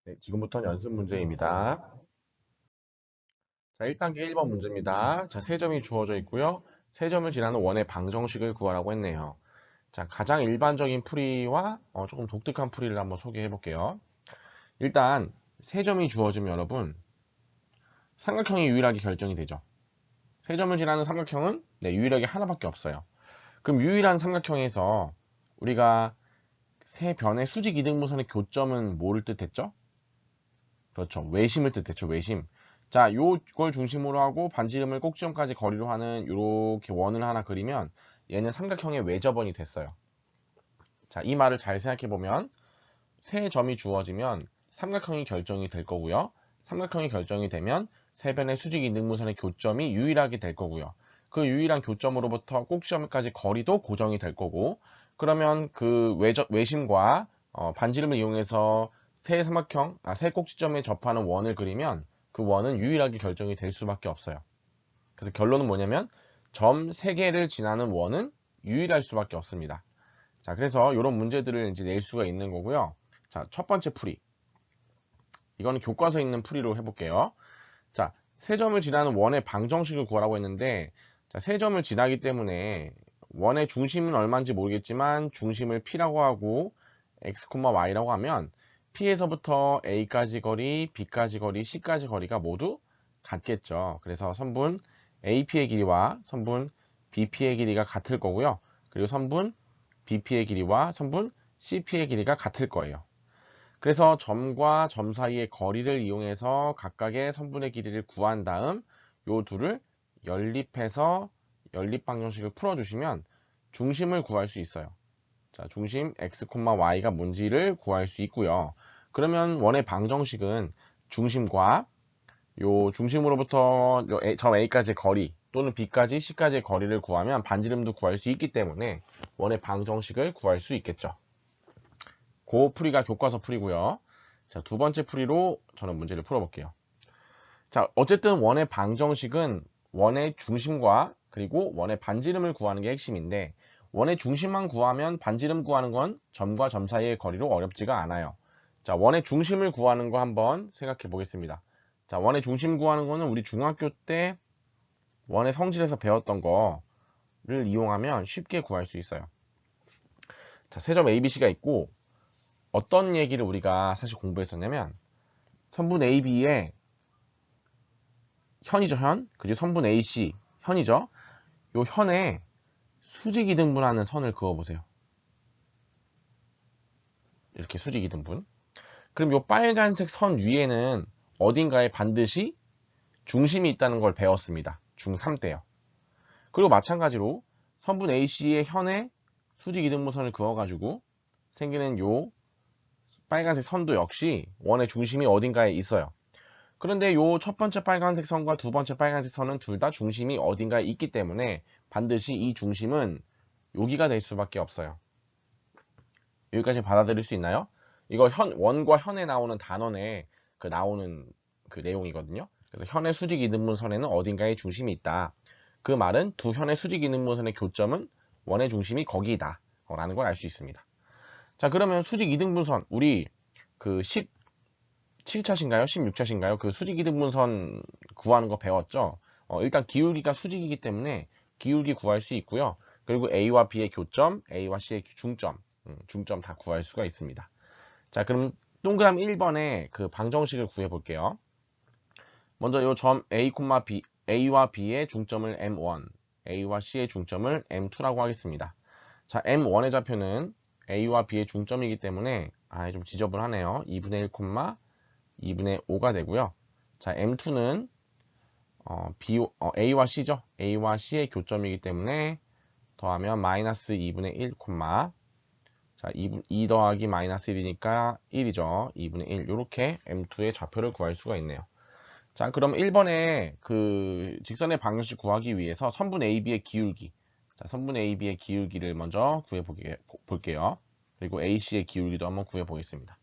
네, 지금부터는 연습 문제입니다. 자, 1단계 1번 문제입니다. 자, 세 점이 주어져 있고요. 세 점을 지나는 원의 방정식을 구하라고 했네요. 자, 가장 일반적인 풀이와 조금 독특한 풀이를 한번 소개해 볼게요. 일단 세 점이 주어지면 여러분 삼각형이 유일하게 결정이 되죠. 세 점을 지나는 삼각형은 유일하게 하나밖에 없어요. 그럼 유일한 삼각형에서 우리가 세 변의 수직 이등분선의 교점은 뭐를 뜻했죠? 그렇죠. 외심을 뜻했죠. 외심. 자, 요걸 중심으로 하고 반지름을 꼭지점까지 거리로 하는 이렇게 원을 하나 그리면 얘는 삼각형의 외접원이 됐어요. 자, 이 말을 잘 생각해 보면 세 점이 주어지면 삼각형이 결정이 될 거고요. 삼각형이 결정이 되면 세 변의 수직 이등분선의 교점이 유일하게 될 거고요. 그 유일한 교점으로부터 꼭지점까지 거리도 고정이 될 거고, 그러면 그 외심과 반지름을 이용해서 세 꼭지점에 접하는 원을 그리면 그 원은 유일하게 결정이 될 수밖에 없어요. 그래서 결론은 뭐냐면 점 3개를 지나는 원은 유일할 수밖에 없습니다. 자, 그래서 이런 문제들을 이제 낼 수가 있는 거고요. 자, 첫 번째 풀이. 이거는 교과서에 있는 풀이로 해볼게요. 자, 세 점을 지나는 원의 방정식을 구하라고 했는데, 자, 세 점을 지나기 때문에 원의 중심은 얼마인지 모르겠지만 중심을 P라고 하고 x, y라고 하면 P에서부터 A까지 거리, B까지 거리, C까지 거리가 모두 같겠죠. 그래서 선분 AP의 길이와 선분 BP의 길이가 같을 거고요. 그리고 선분 BP의 길이와 선분 CP의 길이가 같을 거예요. 그래서 점과 점 사이의 거리를 이용해서 각각의 선분의 길이를 구한 다음 요 둘을 연립해서 연립방정식을 풀어주시면 중심을 구할 수 있어요. 자, 중심 x, y가 뭔지를 구할 수 있고요. 그러면 원의 방정식은 중심과 요 중심으로부터 점 A까지의 거리 또는 B까지 C까지의 거리를 구하면 반지름도 구할 수 있기 때문에 원의 방정식을 구할 수 있겠죠. 그 풀이가 교과서 풀이고요. 자, 두 번째 풀이로 저는 문제를 풀어볼게요. 자, 어쨌든 원의 방정식은 원의 중심과 그리고 원의 반지름을 구하는 게 핵심인데 원의 중심만 구하면 반지름 구하는 건 점과 점 사이의 거리로 어렵지가 않아요. 자, 원의 중심을 구하는 거 한번 생각해 보겠습니다. 자, 원의 중심 구하는 거는 우리 중학교 때 원의 성질에서 배웠던 거를 이용하면 쉽게 구할 수 있어요. 자, 세점 ABC가 있고 어떤 얘기를 우리가 사실 공부했었냐면 선분 AB의 현이죠, 현. 그리고 선분 AC 현이죠. 요 현에 수직이등분하는 선을 그어보세요. 이렇게 수직이등분. 그럼 요 빨간색 선 위에는 어딘가에 반드시 중심이 있다는 걸 배웠습니다. 중3 때요. 그리고 마찬가지로 선분 AC의 현에 수직이등분선을 그어가지고 생기는 요 빨간색 선도 역시 원의 중심이 어딘가에 있어요. 그런데 요 첫 번째 빨간색 선과 두 번째 빨간색 선은 둘 다 중심이 어딘가에 있기 때문에 반드시 이 중심은 여기가 될 수밖에 없어요. 여기까지 받아들일 수 있나요? 이거 원과 현에 나오는 단원에 나오는 그 내용이거든요. 그래서 현의 수직 이등분선에는 어딘가에 중심이 있다. 그 말은 두 현의 수직 이등분선의 교점은 원의 중심이 거기다. 라는 걸 알 수 있습니다. 자, 그러면 수직 이등분선 우리 그 7차신가요? 16차신가요? 그 수직 이등분선 구하는 거 배웠죠? 일단 기울기가 수직이기 때문에 기울기 구할 수 있고요. 그리고 A와 B의 교점, A와 C의 중점, 중점 다 구할 수가 있습니다. 자, 그럼 동그라미 1번에 그 방정식을 구해 볼게요. 먼저 이 점 A, B, A와 B의 중점을 M1, A와 C의 중점을 M2라고 하겠습니다. 자, M1의 좌표는 A와 B의 중점이기 때문에 좀 지저분하네요. 2분의 1, 2분의 5가 되고요. 자, M2는 A와 C죠. A와 C의 교점이기 때문에 더하면 마이너스 2분의 1, 자, 2 더하기 마이너스 1이니까 1이죠. 2분의 1 이렇게 M2의 좌표를 구할 수가 있네요. 자, 그럼 1번에 그 직선의 방정식 구하기 위해서 선분 AB의 기울기, 자, 선분 AB의 기울기를 먼저 구해 볼게요. 그리고 AC의 기울기도 한번 구해 보겠습니다.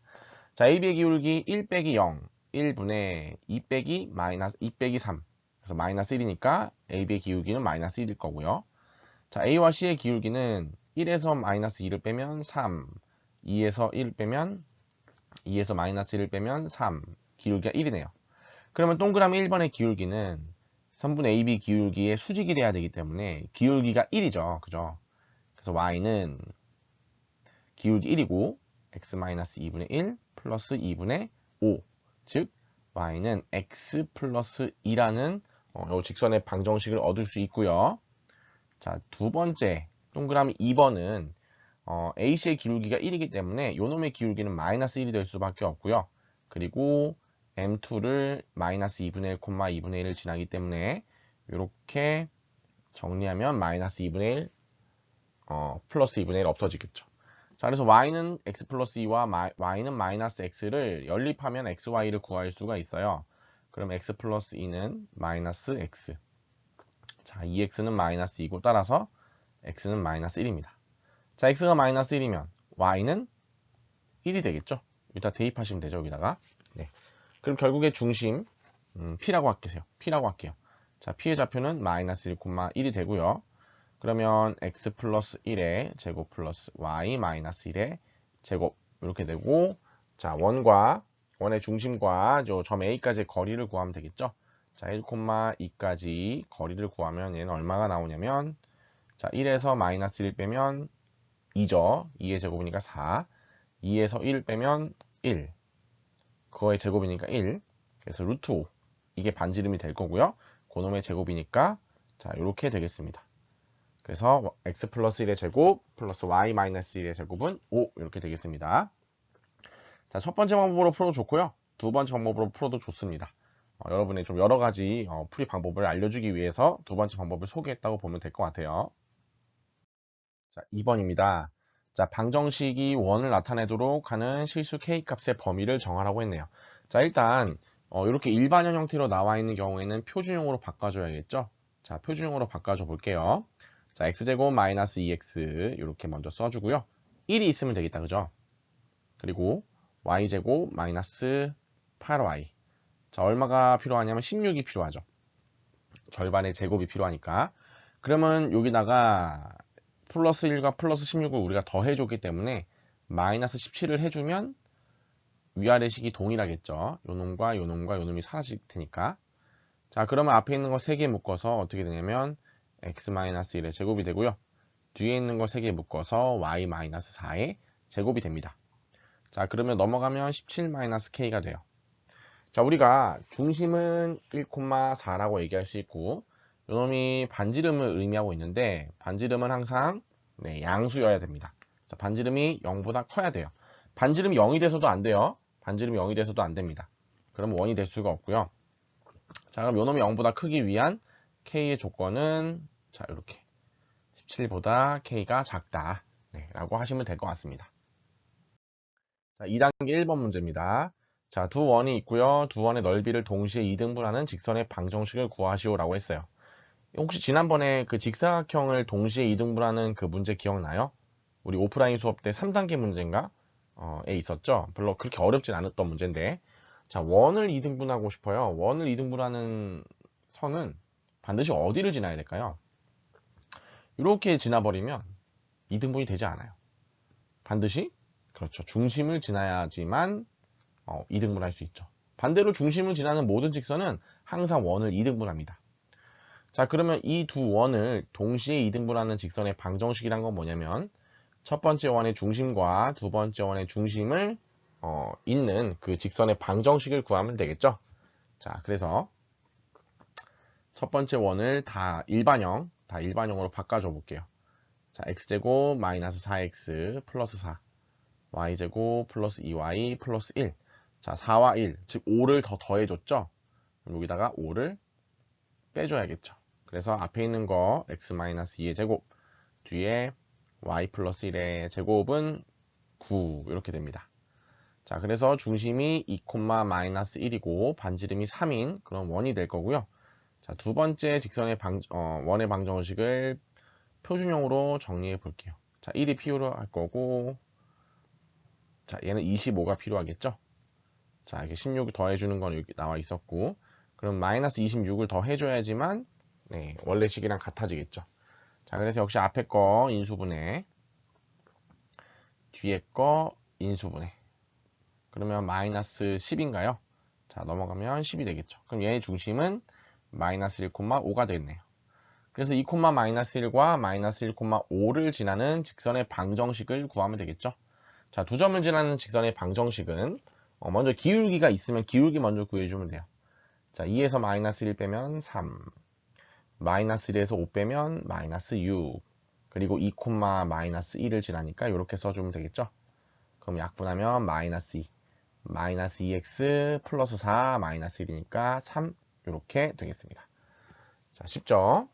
자, AB의 기울기 1 빼기 0, 1분의 2 빼기 마이너스 2 빼기 3. 그래서 마이너스 1이니까 AB의 기울기는 마이너스 1일 거고요. 자, A와 C의 기울기는 1에서 마이너스 2를 빼면 3, 2에서 1을 빼면 2에서 마이너스 1을 빼면 3. 기울기가 1이네요. 그러면 동그라미 1번의 기울기는 선분 AB 기울기의 수직이 돼야 되기 때문에 기울기가 1이죠. 그죠? 그래서 y는 기울기 1이고 x-2분의 1 플러스 2분의 5. 즉 y는 x 플러스 2라는 요 직선의 방정식을 얻을 수 있고요. 자, 두 번째 동그라미 2번은 AC의 기울기가 1이기 때문에 요놈의 기울기는 마이너스 1이 될 수밖에 없고요. 그리고 M2를 마이너스 2분의 1, 2분의 1을 지나기 때문에 이렇게 정리하면 마이너스 2분의 1, 플러스 2분의 1 없어지겠죠. 자, 그래서 y는 x 플러스 2와 y는 마이너스 x를 연립하면 xy를 구할 수가 있어요. 그럼 x 플러스 2는 마이너스 x. 자, 2x는 마이너스 2고 따라서 x는 마이너스 1입니다. 자, x가 마이너스 1이면 y는 1이 되겠죠. 여기다 대입하시면 되죠. 여기다가. 네. 그럼 결국에 중심 P라고 할게요. P라고 할게요. 자, P의 좌표는 마이너스 1, 1이 되고요. 그러면 x 플러스 1의 제곱 플러스 y 마이너스 1의 제곱 이렇게 되고, 자, 원의 중심과 점 A까지의 거리를 구하면 되겠죠. 자, 1, 2까지 거리를 구하면 얘는 얼마가 나오냐면, 자, 1에서 마이너스 1 빼면 2죠. 2의 제곱이니까 4. 2에서 1 빼면 1. 그거의 제곱이니까 1. 그래서 루트 5. 이게 반지름이 될 거고요. 그놈의 제곱이니까 자, 이렇게 되겠습니다. 그래서 x 플러스 1의 제곱 플러스 y 마이너스 1의 제곱은 5 이렇게 되겠습니다. 자, 첫 번째 방법으로 풀어도 좋고요. 두 번째 방법으로 풀어도 좋습니다. 여러분의 좀 여러 가지 풀이 방법을 알려주기 위해서 두 번째 방법을 소개했다고 보면 될 것 같아요. 자, 2번입니다. 자, 방정식이 원을 나타내도록 하는 실수 k 값의 범위를 정하라고 했네요. 자, 일단 이렇게 일반형 형태로 나와 있는 경우에는 표준형으로 바꿔줘야겠죠. 자, 표준형으로 바꿔줘 볼게요. 자, x제곱 마이너스 2x 이렇게 먼저 써주고요. 1이 있으면 되겠다, 그죠? 그리고 y제곱 마이너스 8y. 자, 얼마가 필요하냐면 16이 필요하죠. 절반의 제곱이 필요하니까. 그러면 여기다가 플러스 1과 플러스 16을 우리가 더해줬기 때문에 마이너스 17을 해주면 위아래식이 동일하겠죠. 요놈과 요놈과 요놈이 사라질 테니까. 자, 그러면 앞에 있는 거 3개 묶어서 어떻게 되냐면 x-1의 제곱이 되고요. 뒤에 있는 거 3개 묶어서 y-4의 제곱이 됩니다. 자, 그러면 넘어가면 17-k가 돼요. 자, 우리가 중심은 1,4라고 얘기할 수 있고 요놈이 반지름을 의미하고 있는데 반지름은 항상 양수여야 됩니다. 자, 반지름이 0보다 커야 돼요. 반지름이 0이 돼서도 안 돼요. 반지름이 0이 돼서도 안 됩니다. 그럼 원이 될 수가 없고요. 자, 그럼 요놈이 0보다 크기 위한 k의 조건은 자, 이렇게 17보다 k가 작다 라고 하시면 될 것 같습니다. 자, 2단계 1번 문제입니다. 자, 두 원이 있고요. 두 원의 넓이를 동시에 2등분하는 직선의 방정식을 구하시오라고 했어요. 혹시 지난번에 그 직사각형을 동시에 2등분하는 그 문제 기억나요? 우리 오프라인 수업 때 3단계 문제인가? 에 있었죠? 별로 그렇게 어렵진 않았던 문제인데. 자, 원을 2등분하고 싶어요. 원을 2등분하는 선은 반드시 어디를 지나야 될까요? 이렇게 지나버리면 2등분이 되지 않아요. 반드시 그렇죠. 중심을 지나야지만 2등분할 수 있죠. 반대로 중심을 지나는 모든 직선은 항상 원을 2등분합니다. 자, 그러면 이 두 원을 동시에 2등분하는 직선의 방정식이란 건 뭐냐면 첫 번째 원의 중심과 두 번째 원의 중심을 있는 그 직선의 방정식을 구하면 되겠죠. 자, 그래서 첫 번째 원을 다 일반형으로 바꿔줘 볼게요. 자, x제곱 마이너스 4x 플러스 4 y제곱 플러스 2y 플러스 1. 자, 4와 1, 즉 5를 더 더해줬죠. 그럼 여기다가 5를 빼줘야겠죠. 그래서 앞에 있는 거 x-2의 제곱, 뒤에 y 플러스 1의 제곱은 9 이렇게 됩니다. 자, 그래서 중심이 2, 마이너스 1이고 반지름이 3인 그런 원이 될 거고요. 자, 두 번째 직선의 원의 방정식을 표준형으로 정리해 볼게요. 자, 1이 필요할 거고, 자, 얘는 25가 필요하겠죠. 자, 이렇게 16 더해주는 건 여기 나와 있었고, 그럼 마이너스 26을 더해줘야지만 원래 식이랑 같아지겠죠. 자, 그래서 역시 앞에 거 인수분해, 뒤에 거 인수분해. 그러면 마이너스 10인가요? 자, 넘어가면 10이 되겠죠. 그럼 얘의 중심은 마이너스 1,5가 되겠네요. 그래서 2, 마이너스 1과 마이너스 1,5를 지나는 직선의 방정식을 구하면 되겠죠. 자, 두 점을 지나는 직선의 방정식은 먼저 기울기가 있으면 기울기 먼저 구해주면 돼요. 자, 2에서 마이너스 1 빼면 3, 마이너스 1에서 5 빼면 마이너스 6, 그리고 2, 마이너스 1을 지나니까 이렇게 써주면 되겠죠. 그럼 약분하면 마이너스 2, 마이너스 2x 플러스 4 마이너스 1이니까 3 이렇게 되겠습니다. 자, 쉽죠?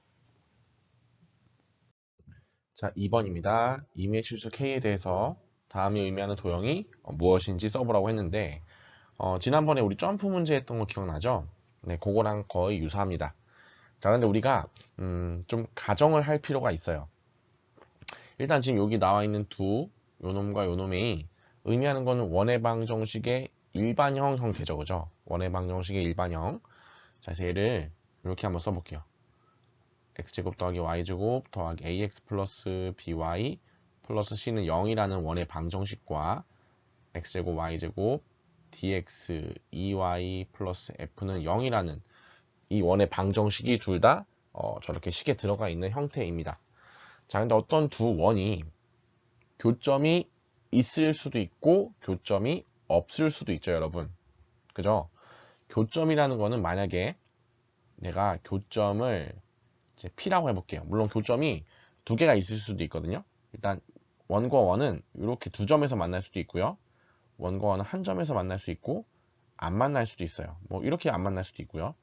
자, 2번입니다. 임의의 실수 K에 대해서 다음이 의미하는 도형이 무엇인지 써보라고 했는데 지난번에 우리 점프 문제 했던 거 기억나죠? 네, 그거랑 거의 유사합니다. 자, 근데 우리가 좀 가정을 할 필요가 있어요. 일단 지금 여기 나와 있는 요놈과 요놈이 의미하는 거는 원의 방정식의 일반형 형태죠, 그죠? 원의 방정식의 일반형. 자, 그래서 얘를 이렇게 한번 써볼게요. x제곱 더하기 y제곱 더하기 ax 플러스 by 플러스 c는 0이라는 원의 방정식과 x제곱 y제곱 dx 2y 플러스 f는 0이라는 이 원의 방정식이 둘 다 저렇게 식에 들어가 있는 형태입니다. 자, 근데 어떤 두 원이 교점이 있을 수도 있고 교점이 없을 수도 있죠, 여러분. 그죠? 교점이라는 거는 만약에 내가 교점을 이제 P라고 해볼게요. 물론 교점이 두 개가 있을 수도 있거든요. 일단 원과 원은 이렇게 두 점에서 만날 수도 있고요. 원과 원은 한 점에서 만날 수 있고 안 만날 수도 있어요. 뭐 이렇게 안 만날 수도 있고요.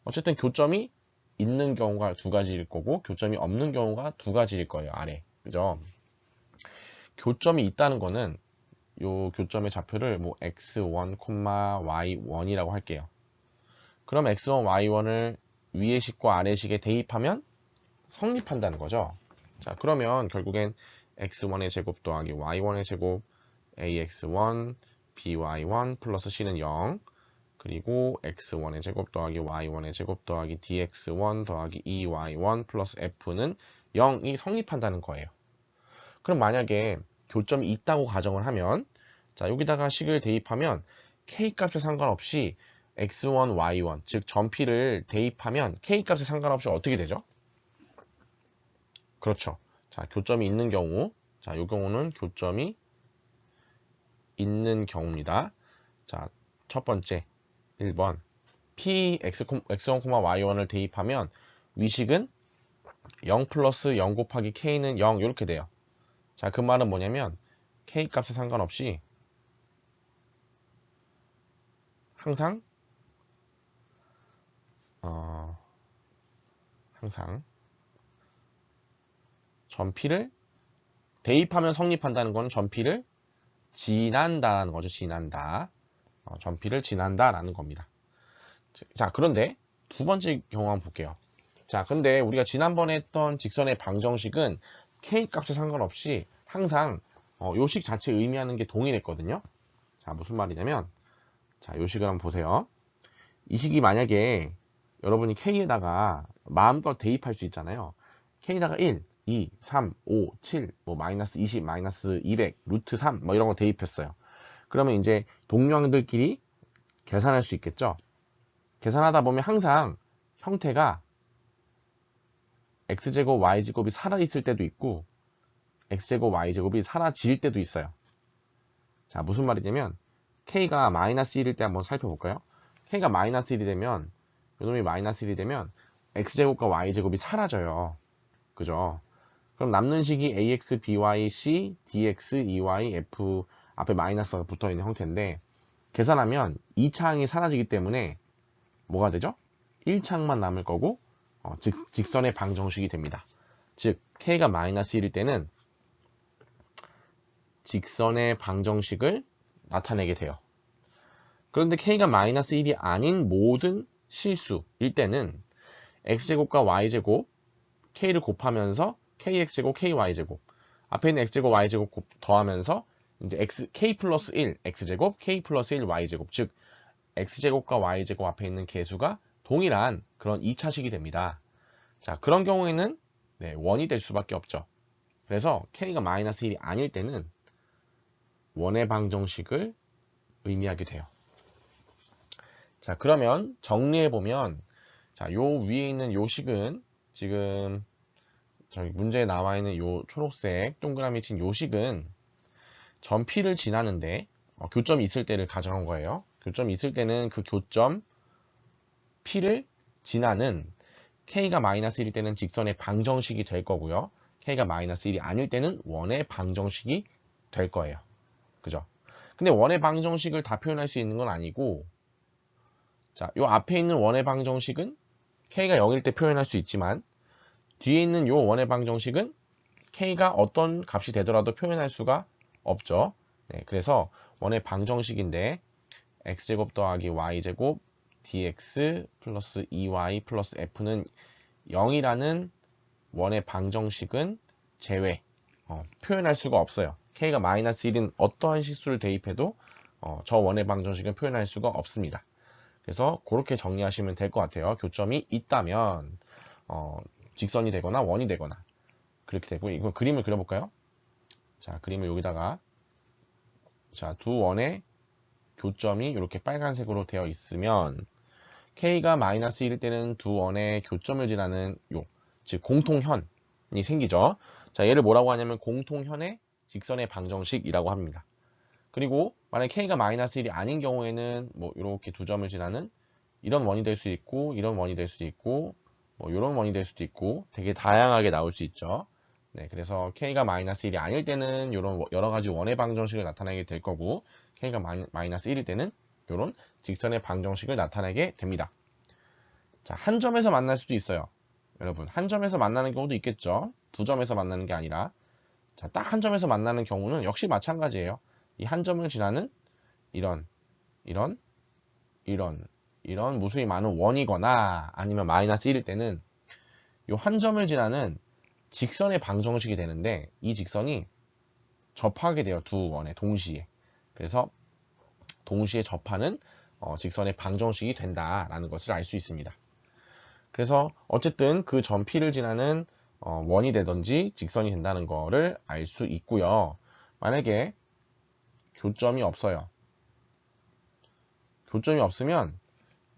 어쨌든 교점이 있는 경우가 두 가지일 거고 교점이 없는 경우가 두 가지일 거예요. 아래. 그죠? 교점이 있다는 거는 요 교점의 좌표를 뭐 x1, y1이라고 할게요. 그럼 x1, y1을 위의 식과 아래 식에 대입하면 성립한다는 거죠. 자, 그러면 결국엔 x1의 제곱 더하기 y1의 제곱 ax1, by1 플러스 c는 0 그리고 x1의 제곱 더하기 y1의 제곱 더하기 dx1 더하기 2y1 플러스 f는 0이 성립한다는 거예요. 그럼 만약에 교점이 있다고 가정을 하면 자, 여기다가 식을 대입하면 k값에 상관없이 x1, y1 즉 전피를 대입하면 k값에 상관없이 어떻게 되죠? 그렇죠. 자, 교점이 있는 경우 자, 이 경우는 교점이 있는 경우입니다. 자, 첫 번째 1번 p x1, y1을 대입하면 위식은 0 플러스 0 곱하기 k는 0 이렇게 돼요. 자, 그 말은 뭐냐면 k 값에 상관없이 항상 전피를 대입하면 성립한다는 건 전피를 지난다라는 거죠. 지난다. 전피를 지난다라는 겁니다. 자, 그런데 두 번째 경우 한번 볼게요. 자, 근데 우리가 지난번에 했던 직선의 방정식은 k 값에 상관없이 항상 요 식 자체 의미하는 게 동일했거든요. 자, 무슨 말이냐면 자, 요 식을 한번 보세요. 이 식이 만약에 여러분이 k에다가 마음껏 대입할 수 있잖아요. k에다가 1, 2, 3, 5, 7, 뭐 마이너스 20, 마이너스 200, 루트 3, 뭐 이런 거 대입했어요. 그러면 이제 동량들끼리 계산할 수 있겠죠. 계산하다 보면 항상 형태가 x제곱, y제곱이 살아있을 때도 있고 x제곱, y제곱이 사라질 때도 있어요. 자, 무슨 말이냐면 k가 마이너스 1일 때 한번 살펴볼까요? k가 마이너스 1이 되면 요놈이 마이너스 1이 되면 x제곱과 y제곱이 사라져요. 그죠? 그럼 남는 식이 ax, by, c, dx, ey, f 앞에 마이너스가 붙어있는 형태인데 계산하면 2창이 사라지기 때문에 뭐가 되죠? 1창만 남을 거고 직선의 방정식이 됩니다. 즉 k가 마이너스 1일 때는 직선의 방정식을 나타내게 돼요. 그런데 k가 마이너스 1이 아닌 모든 실수일 때는 x제곱과 y제곱 k를 곱하면서 kx제곱, ky제곱 앞에 있는 x제곱, y제곱 더하면서 이제 k 플러스 1 x제곱, k 플러스 1 y제곱 즉 x제곱과 y제곱 앞에 있는 개수가 동일한 그런 2차식이 됩니다. 자, 그런 경우에는 원이 될 수밖에 없죠. 그래서 k가 마이너스 1이 아닐 때는 원의 방정식을 의미하게 돼요. 자, 그러면 정리해보면, 자, 요 위에 있는 요 식은 지금 저기 문제에 나와 있는 요 초록색 동그라미 친 요 식은 점 P를 지나는데 교점이 있을 때를 가정한 거예요. 교점이 있을 때는 그 교점 P를 지나는 K가 마이너스 1일 때는 직선의 방정식이 될 거고요. K가 마이너스 1이 아닐 때는 원의 방정식이 될 거예요. 그죠? 근데 원의 방정식을 다 표현할 수 있는 건 아니고, 자, 요 앞에 있는 원의 방정식은 K가 0일 때 표현할 수 있지만, 뒤에 있는 요 원의 방정식은 K가 어떤 값이 되더라도 표현할 수가 없죠. 네, 그래서 원의 방정식인데, x제곱 더하기 y제곱 dx 플러스 2y 플러스 f는 0이라는 원의 방정식은 제외, 표현할 수가 없어요. k가 마이너스 1인 어떠한 실수를 대입해도 저 원의 방정식은 표현할 수가 없습니다. 그래서 그렇게 정리하시면 될 것 같아요. 교점이 있다면 직선이 되거나 원이 되거나 그렇게 되고, 이거 그림을 그려볼까요? 자, 그림을 여기다가, 자, 두 원의 교점이 이렇게 빨간색으로 되어 있으면 k가 마이너스 1일 때는 두 원의 교점을 지나는 즉 공통현이 생기죠. 자, 얘를 뭐라고 하냐면 공통현의 직선의 방정식이라고 합니다. 그리고 만약 k가 마이너스 1이 아닌 경우에는 뭐 이렇게 두 점을 지나는 이런 원이 될 수 있고, 이런 원이 될 수도 있고, 뭐 이런 원이 될 수도 있고, 되게 다양하게 나올 수 있죠. 네, 그래서 k가 마이너스 1이 아닐 때는 이런 여러 가지 원의 방정식을 나타내게 될 거고, k가 마이너스 1일 때는 이런 직선의 방정식을 나타내게 됩니다. 자, 한 점에서 만날 수도 있어요. 여러분, 한 점에서 만나는 경우도 있겠죠. 두 점에서 만나는 게 아니라. 자, 딱 한 점에서 만나는 경우는 역시 마찬가지예요. 이 한 점을 지나는 이런, 이런, 이런 무수히 많은 원이거나 아니면 마이너스 1일 때는 이 한 점을 지나는 직선의 방정식이 되는데, 이 직선이 접하게 돼요. 두 원에 동시에. 그래서 동시에 접하는 직선의 방정식이 된다라는 것을 알 수 있습니다. 그래서 어쨌든 그 점 P를 지나는 원이 되든지 직선이 된다는 거를 알 수 있고요. 만약에 교점이 없어요. 교점이 없으면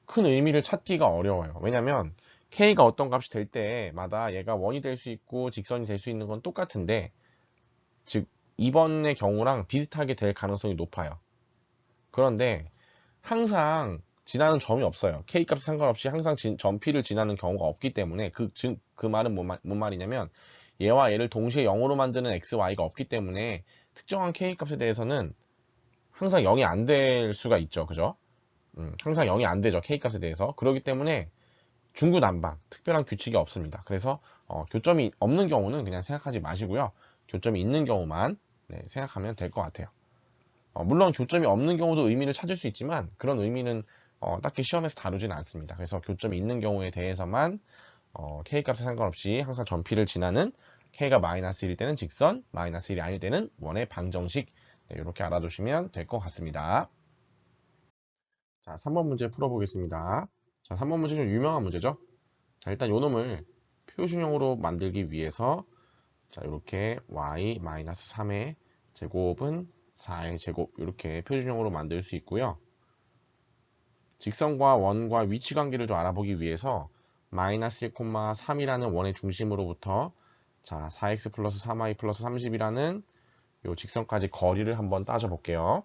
큰 의미를 찾기가 어려워요. 왜냐면 K가 어떤 값이 될 때마다 얘가 원이 될 수 있고 직선이 될 수 있는 건 똑같은데, 즉 2번의 경우랑 비슷하게 될 가능성이 높아요. 그런데 항상 지나는 점이 없어요. K값 상관없이 항상 점 P를 지나는 경우가 없기 때문에 그 말은 뭔 말이냐면 얘와 얘를 동시에 0으로 만드는 x, y가 없기 때문에 특정한 K값에 대해서는 항상 0이 안 될 수가 있죠. 그죠? 항상 0이 안 되죠. K값에 대해서. 그렇기 때문에 중구난방, 특별한 규칙이 없습니다. 그래서 교점이 없는 경우는 그냥 생각하지 마시고요. 교점이 있는 경우만 생각하면 될 것 같아요. 물론 교점이 없는 경우도 의미를 찾을 수 있지만 그런 의미는 딱히 시험에서 다루지는 않습니다. 그래서 교점이 있는 경우에 대해서만 K값에 상관없이 항상 점 P를 지나는 K가 마이너스 1일 때는 직선, 마이너스 1이 아닐 때는 원의 방정식, 이렇게 알아두시면 될 것 같습니다. 자, 3번 문제 풀어보겠습니다. 자, 3번 문제 좀 유명한 문제죠. 자, 일단 요 놈을 표준형으로 만들기 위해서 자, 이렇게 y-3의 제곱은 4의 제곱 이렇게 표준형으로 만들 수 있고요. 직선과 원과 위치 관계를 좀 알아보기 위해서 마이너스 1,3이라는 원의 중심으로부터 자 4x 플러스 3y 플러스 30이라는 요 직선까지 거리를 한번 따져 볼게요.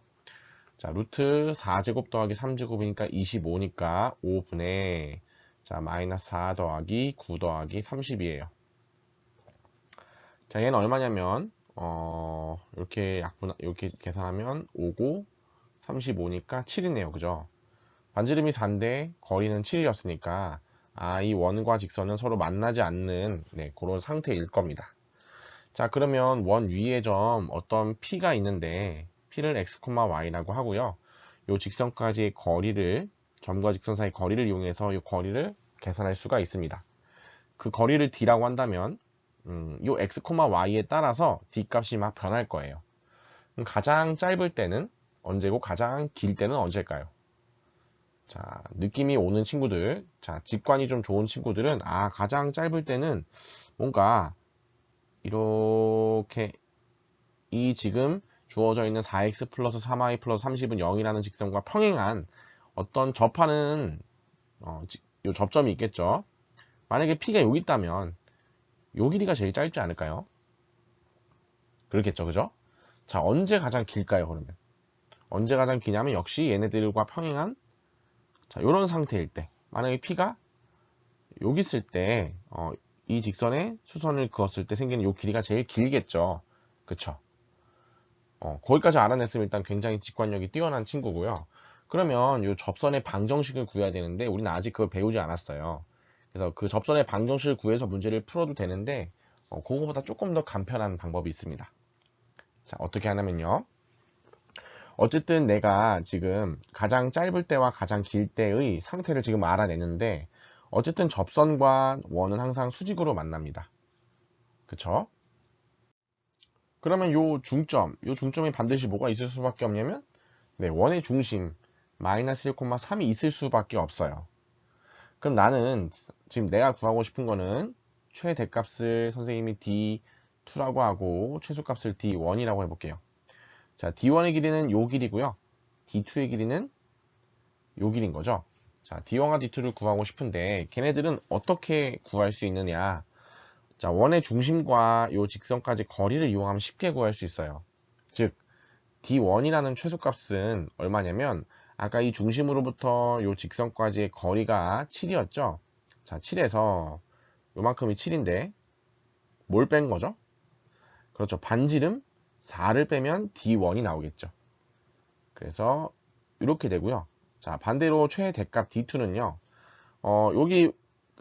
자, 루트 4제곱 더하기 3제곱이니까 25니까 5분의 자 마이너스 4 더하기 9 더하기 30이에요. 자, 얘는 얼마냐면 이렇게 계산하면 5고 35니까 7이네요. 그죠? 반지름이 4인데 거리는 7이었으니까 이 원과 직선은 서로 만나지 않는 그런 상태일 겁니다. 자, 그러면 원 위에 점 어떤 P가 있는데 P를 x, y라고 하고요. 이 직선까지의 거리를 점과 직선 사이 거리를 이용해서 이 거리를 계산할 수가 있습니다. 그 거리를 D라고 한다면 이 x, y에 따라서 D 값이 막 변할 거예요. 그럼 가장 짧을 때는 언제고 가장 길 때는 언제일까요? 자, 느낌이 오는 친구들, 자, 직관이 좀 좋은 친구들은 가장 짧을 때는 뭔가 이렇게 이 지금 주어져 있는 4x 플러스 3y 플러스 30은 0이라는 직선과 평행한 어떤 접하는 요 접점이 있겠죠. 만약에 P가 여기 있다면 요 길이가 제일 짧지 않을까요? 그렇겠죠, 그죠? 자, 언제 가장 길까요, 그러면? 언제 가장 기냐면 역시 얘네들과 평행한 자, 요런 상태일 때. 만약에 P가 여기 있을 때, 이 직선에 수선을 그었을 때 생기는 요 길이가 제일 길겠죠. 그쵸? 거기까지 알아냈으면 일단 굉장히 직관력이 뛰어난 친구고요. 그러면 요 접선의 방정식을 구해야 되는데 우리는 아직 그걸 배우지 않았어요. 그래서 그 접선의 방정식을 구해서 문제를 풀어도 되는데 그거보다 조금 더 간편한 방법이 있습니다. 자, 어떻게 하냐면요. 어쨌든 내가 지금 가장 짧을 때와 가장 길 때의 상태를 지금 알아내는데 어쨌든 접선과 원은 항상 수직으로 만납니다. 그쵸? 그러면 요 중점이 반드시 뭐가 있을 수밖에 없냐면 네, 원의 중심 마이너스 1,3이 있을 수밖에 없어요. 그럼 나는 지금 내가 구하고 싶은 거는 최대값을 선생님이 D2라고 하고 최소값을 D1이라고 해볼게요. 자, D1의 길이는 요 길이고요. D2의 길이는 요 길인 거죠. 자, D1과 D2를 구하고 싶은데 걔네들은 어떻게 구할 수 있느냐. 자, 원의 중심과 요 직선까지 거리를 이용하면 쉽게 구할 수 있어요. 즉 D1이라는 최소값은 얼마냐면 아까 이 중심으로부터 요 직선까지의 거리가 7이었죠. 자, 7에서 요만큼이 7인데 뭘 뺀 거죠? 그렇죠. 반지름 4를 빼면 D1이 나오겠죠. 그래서 이렇게 되고요. 자, 반대로 최대값 D2는요. 여기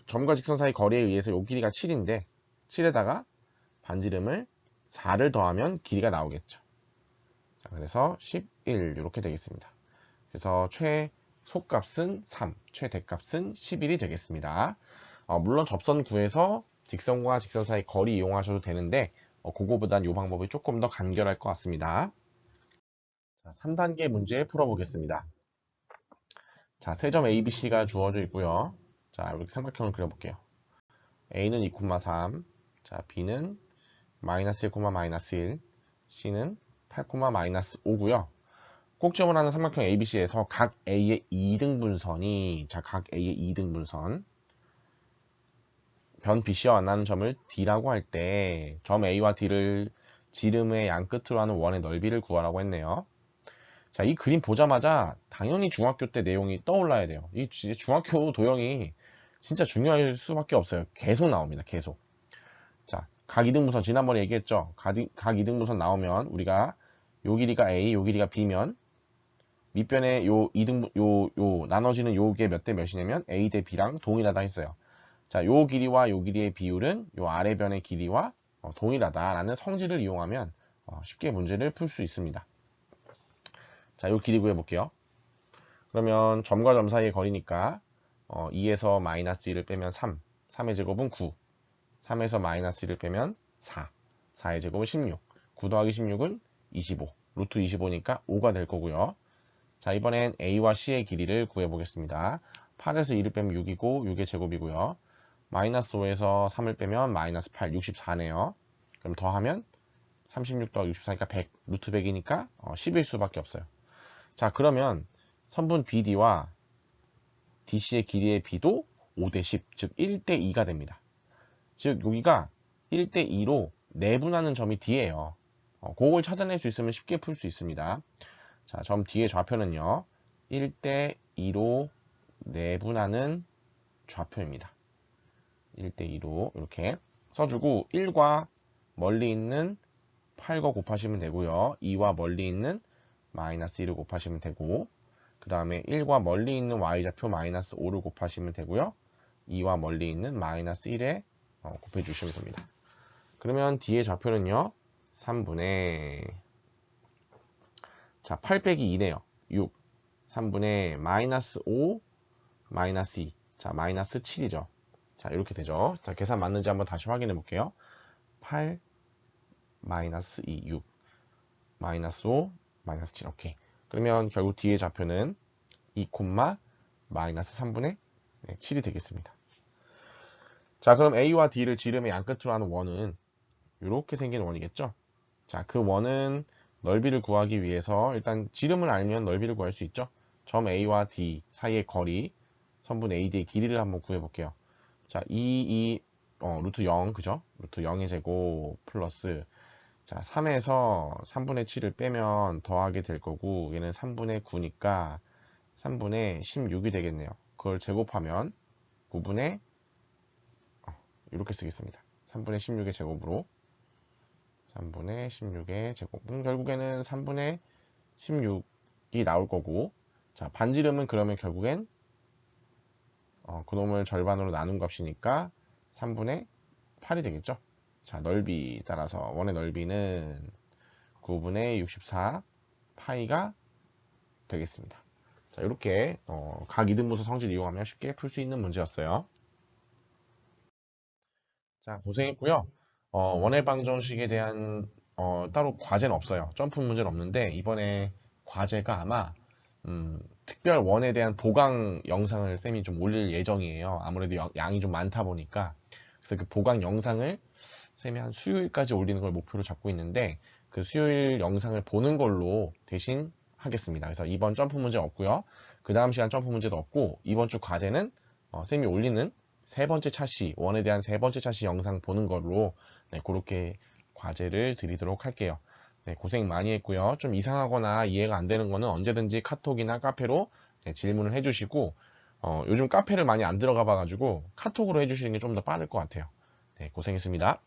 점과 직선 사이 거리에 의해서 요 길이가 7인데 7에다가 반지름을 4를 더하면 길이가 나오겠죠. 자, 그래서 11 이렇게 되겠습니다. 그래서 최소값은 3, 최대값은 11이 되겠습니다. 물론 접선 구해서 직선과 직선 사이 거리 이용하셔도 되는데 그거보단 이 방법이 조금 더 간결할 것 같습니다. 자, 3단계 문제 풀어보겠습니다. 자, 세점 ABC가 주어져 있고요. 자, 이렇게 삼각형을 그려볼게요. A는 2,3, 자, B는 마이너스 1, 마이너스 1, C는 8, 마이너스 5고요. 꼭지점을 하는 삼각형 ABC에서 각 A의 2등분선이 각 A의 2등분선 변 BC와 만나는 점을 D라고 할 때 점 A와 D를 지름의 양 끝으로 하는 원의 넓이를 구하라고 했네요. 자, 이 그림 보자마자 당연히 중학교 때 내용이 떠올라야 돼요. 이 중학교 도형이 진짜 중요할 수밖에 없어요. 계속 나옵니다. 계속. 자, 각 2등분선 지난번에 얘기했죠. 각 2등분선 나오면 우리가 요 길이가 A, 요 길이가 B면 밑변에 요 나눠지는 요게 몇 대 몇이냐면 A 대 B랑 동일하다 했어요. 자, 요 길이와 요 길이의 비율은 요 아래변의 길이와 동일하다라는 성질을 이용하면 쉽게 문제를 풀 수 있습니다. 자, 요 길이 구해볼게요. 그러면 점과 점 사이의 거리니까 2에서 마이너스 1을 빼면 3, 3의 제곱은 9, 3에서 마이너스 1을 빼면 4, 4의 제곱은 16, 9 더하기 16은 25, 루트 25니까 5가 될 거고요. 자, 이번엔 A와 C의 길이를 구해보겠습니다. 8에서 2를 빼면 6이고 6의 제곱이고요. 마이너스 5에서 3을 빼면 마이너스 8, 64네요. 그럼 더하면 36 더하기 64니까 100, 루트 100이니까 10일 수밖에 없어요. 자, 그러면 선분 BD와 DC의 길이의 B도 5대 10, 즉 1대 2가 됩니다. 즉 여기가 1대 2로 내분하는 점이 D예요. 그걸 찾아낼 수 있으면 쉽게 풀 수 있습니다. 자, 점 D의 좌표는요. 1대 2로 내분하는 좌표입니다. 1대 2로 이렇게 써주고 1과 멀리 있는 8과 곱하시면 되고요. 2와 멀리 있는 마이너스 1을 곱하시면 되고 그 다음에 1과 멀리 있는 y좌표 마이너스 5를 곱하시면 되고요. 2와 멀리 있는 마이너스 1에 곱해주시면 됩니다. 그러면 D의 좌표는요. 3분의 자, 8 빼기 2네요. 6. 3분의 마이너스 5 마이너스 2. 자, 마이너스 7이죠. 자, 이렇게 되죠. 자, 계산 맞는지 한번 다시 확인해 볼게요. 8 마이너스 2, 6 마이너스 5 마이너스 7. 오케이. 그러면 결국 D의 좌표는 2, 마이너스 3분의 7이 되겠습니다. 자, 그럼 A와 D를 지름의 양 끝으로 하는 원은 이렇게 생긴 원이겠죠? 자, 그 원은 넓이를 구하기 위해서 일단 지름을 알면 넓이를 구할 수 있죠. 점 A와 D 사이의 거리, 선분 AD의 길이를 한번 구해볼게요. 자, 루트 0, 그죠? 루트 0의 제곱 플러스, 자, 3에서 3분의 7을 빼면 더하게 될 거고, 얘는 3분의 9니까 3분의 16이 되겠네요. 그걸 제곱하면 9분의, 이렇게 쓰겠습니다. 3분의 16의 제곱으로 3분의 16의 제곱은 결국에는 3분의 16이 나올 거고, 자, 반지름은 그러면 결국엔 그놈을 절반으로 나눈 값이니까 3분의 8이 되겠죠. 자, 넓이 따라서 원의 넓이는 9분의 64 파이가 되겠습니다. 자, 이렇게 각 이등분수 성질 이용하면 쉽게 풀 수 있는 문제였어요. 자, 고생했고요. 원의 방정식에 대한 따로 과제는 없어요. 점프 문제는 없는데 이번에 과제가 아마 특별 원에 대한 보강 영상을 쌤이 좀 올릴 예정이에요. 아무래도 양이 좀 많다 보니까. 그래서 그 보강 영상을 쌤이 한 수요일까지 올리는 걸 목표로 잡고 있는데 그 수요일 영상을 보는 걸로 대신 하겠습니다. 그래서 이번 점프 문제 없고요. 그 다음 시간 점프 문제도 없고 이번 주 과제는 쌤이 올리는 세 번째 차시, 원에 대한 세 번째 차시 영상 보는 걸로 네, 그렇게 과제를 드리도록 할게요. 네, 고생 많이 했고요. 좀 이상하거나 이해가 안 되는 거는 언제든지 카톡이나 카페로 네, 질문을 해주시고 요즘 카페를 많이 안 들어가 봐가지고 카톡으로 해주시는 게 좀 더 빠를 것 같아요. 네, 고생했습니다.